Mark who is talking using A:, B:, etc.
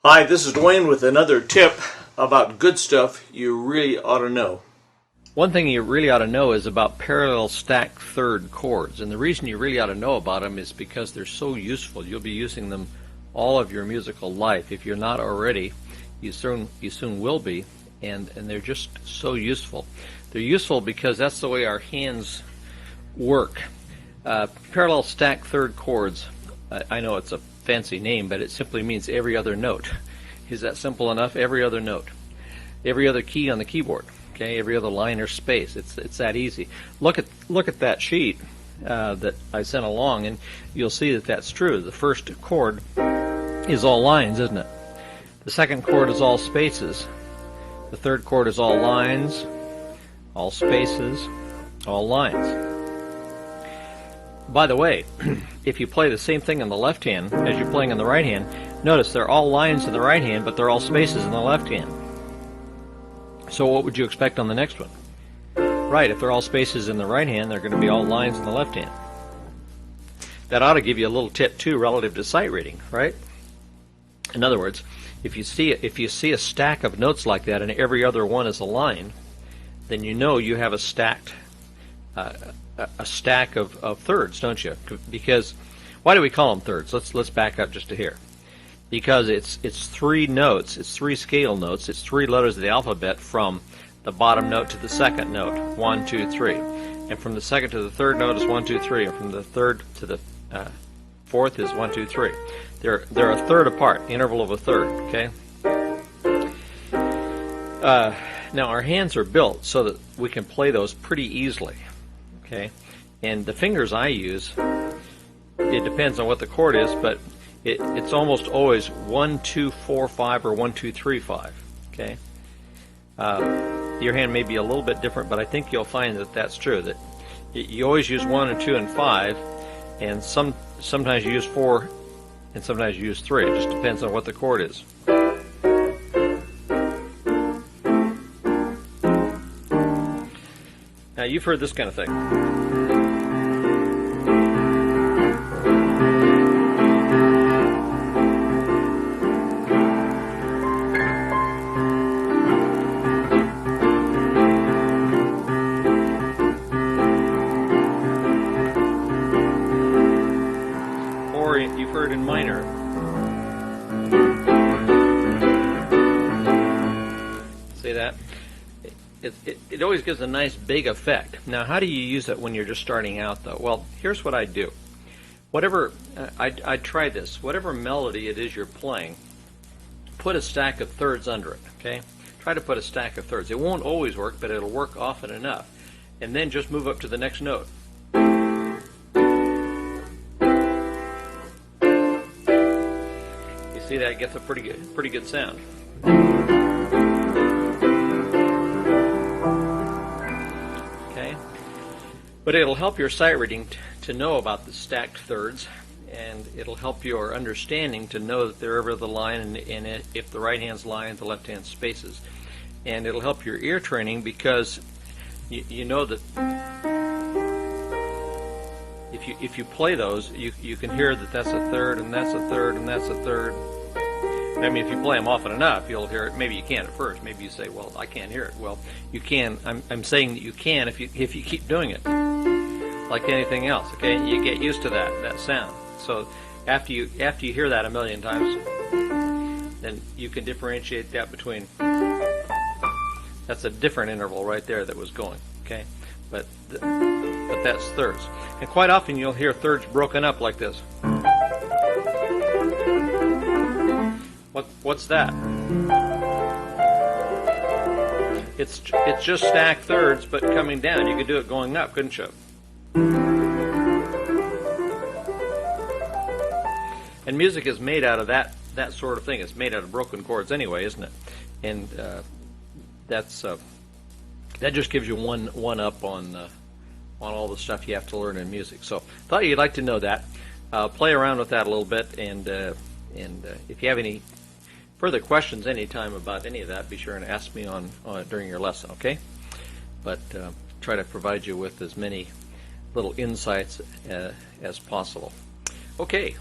A: Hi, this is Dwayne with another tip about good stuff you really ought to know.
B: One thing you really ought to know is about parallel stacked third chords, and the reason you really ought to know about them is because they're so useful. You'll be using them all of your musical life. If you're not already, you soon will be, and they're just so useful. They're useful because that's the way our hands work. Parallel stacked third chords, I know it's a fancy name, but it simply means every other note. Is that simple enough? Every other note. Every other key on the keyboard. Okay, every other line or space. It's that easy. Look at that sheet that I sent along, and you'll see that that's true. The first chord is all lines, isn't it? The second chord is all spaces. The third chord is all lines, all spaces, all lines. By the way, if you play the same thing in the left hand as you're playing in the right hand, notice they're all lines in the right hand, but they're all spaces in the left hand. So what would you expect on the next one? Right, if they're all spaces in the right hand, they're going to be all lines in the left hand. That ought to give you a little tip too relative to sight reading, right? In other words, if you see a stack of notes like that and every other one is a line, then you know you have a stack of thirds, don't you? Because why do we call them thirds? Let's back up just to here. Because it's three notes, it's three scale notes, it's three letters of the alphabet from the bottom note to the second note, 1, 2, 3, and from the second to the third note is 1, 2, 3, and from the third to the fourth is 1, 2, 3. They're a third apart, interval of a third. Okay. Now our hands are built so that we can play those pretty easily. Okay, and the fingers I use, it depends on what the chord is, but it's almost always 1, 2, 4, 5 or 1, 2, 3, 5. Okay, your hand may be a little bit different, but I think you'll find that that's true. That you always use 1 and 2 and 5, and sometimes you use 4, and sometimes you use 3. It just depends on what the chord is. Now you've heard this kind of thing. Or you've heard in minor. See that? It always gives a nice big effect. Now, how do you use it when you're just starting out, though? Well, here's what I do. Whatever I try this. Whatever melody it is you're playing, put a stack of thirds under it. Okay? Try to put a stack of thirds. It won't always work, but it'll work often enough. And then just move up to the next note. You see that gets a pretty good sound. But it'll help your sight reading to know about the stacked thirds, and it'll help your understanding to know that they're over the line, and if the right hand's line, the left hand's spaces. And it'll help your ear training because you know that if you play those, you can hear that that's a third, and that's a third, and that's a third. I mean, if you play them often enough, you'll hear it. Maybe you can't at first. Maybe you say, well, I can't hear it. Well, you can. I'm saying that you can if you keep doing it. Like anything else, okay? You get used to that sound. So after you hear that a million times, then you can differentiate that between. That's a different interval right there that was going, okay? But that's thirds. And quite often you'll hear thirds broken up like this. What's that? It's just stacked thirds, but coming down. You could do it going up, couldn't you? And music is made out of that sort of thing. It's made out of broken chords anyway, isn't it? And that just gives you one up on all the stuff you have to learn in music. So thought you'd like to know that. Play around with that a little bit, and if you have any further questions anytime about any of that, be sure and ask me on during your lesson, okay? But try to provide you with as many little insights as possible. Okay.